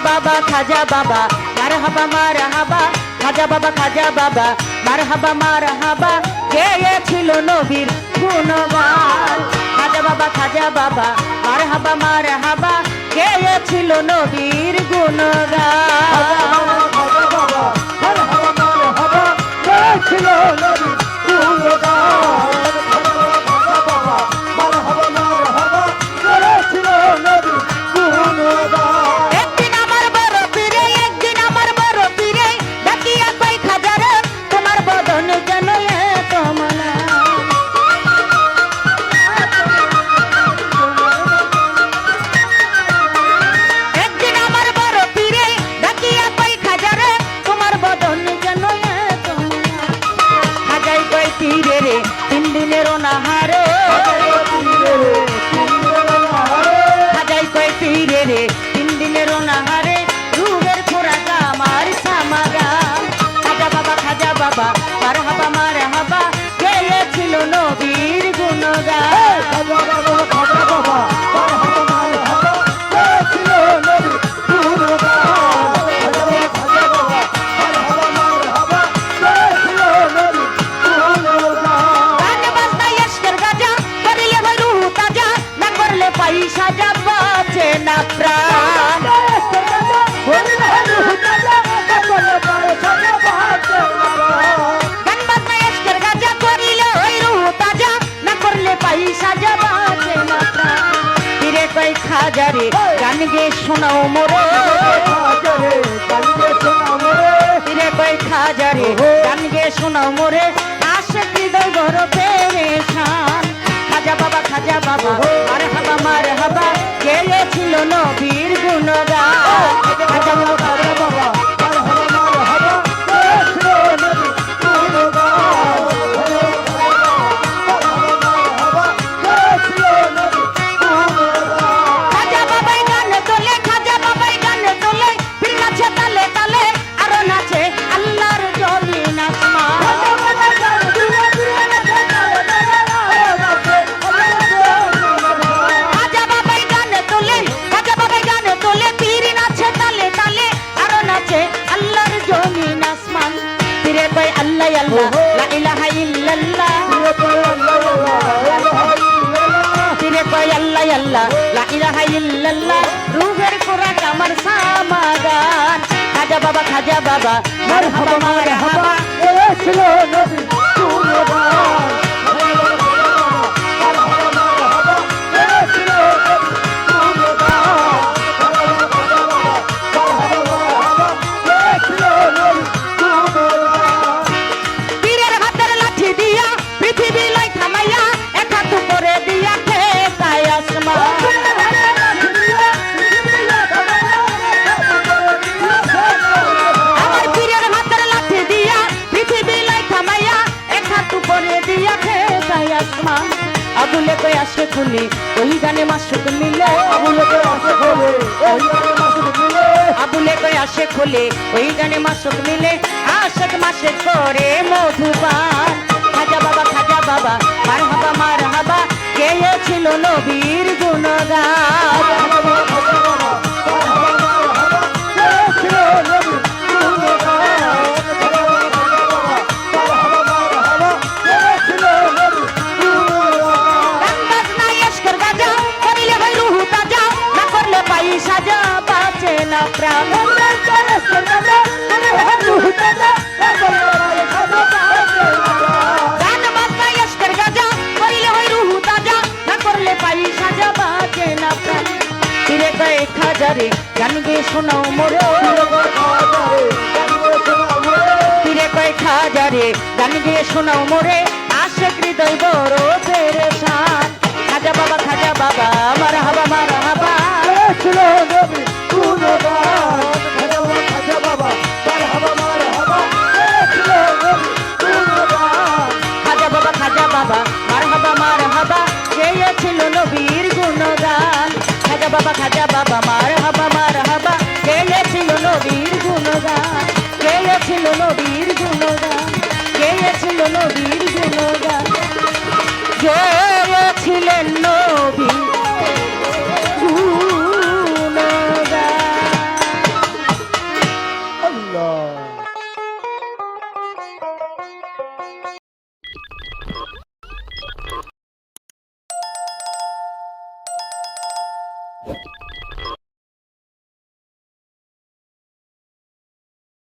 বাবা খাজা বাবা মারহাবা মারহাবা, খাজা বাবা খাজা বাবা মারহাবা মারহাবা, গেয়েছিল নবীর গুণগান। খাজা বাবা খাজা বাবা মারহাবা মারহাবা, গেয়েছিল নবীর গুণগান। তিন দিনের অনাহারে খাজাই কয় পীরে রে, তিন দিনের অনাহারে রুহের খোরাক আমার সামাগান। খাজা বাবা মারহাবা মারহাবা, গেয়েছিল নবীর গুণগান। সাজা বাঁচে না প্রাণ, গান বাজনা এসকের গাজা করিলে ওই রুহ তাজা, না করলে পাই সাজা বাঁচে না প্রাণ। ফিরে কই খাজা রে গান গে শোনাও মোরে, ফিরে কই খাজা রে গান গে শোনাও মোরে, আশিক হৃদয় বড় পেরেশান। খাজা বাবা মারহাবা মারহাবা, গেয়েছিল নবীর গুণগান। খাজা বাবা লা ইলাহা ইল্লাল্লাহ, ফিরে কয় আল্লাহ আল্লাহ লা ইলাহা ইল্লাল্লাহ, রুহের খোরাক আমার সামাগান। খাজা বাবা মারহাবা মারহাবা, গেয়েছিল নবীর গুণগান। আবুলে কই আসে খুলে ওই গানে মাসুক মিলে, আবুলে কই আসে খুলে ওই গানে মাসুক মিলে, আশিক মাসে করে মধুপান। খাজা বাবা মারহাবা মারহাবা, গেয়েছিল নবীর গুণগান। সাজা বাঁচে না প্রাণ, গান বাজনা এসকের গাজা করিলে হয় রুহু তাজা, না করলে পাই সাজা বাঁচে না প্রাণ। ফিরে কয় খাজা রে গান গে শোনাও মোরে, ফিরে কয় খাজা রে গান গে শোনাও মোরে, আশিক হৃদয় বড় পেরেশান। খাজা বাবা মারহাবা মারহাবা, গেয়েছিল নবীর গুণগান। খাজা বাবা মারহাবা মারহাবা, গেয়েছিল নবীর গুণগান। খাজা বাবা মারহাবা মারহাবা, গেয়েছিল নবীর গুণগান। খাজা বাবা মারহাবা মারহাবা, গেয়েছিল নবীর গুণগান, গেয়েছিল নবীর গুণগান, গেয়েছিল নবীর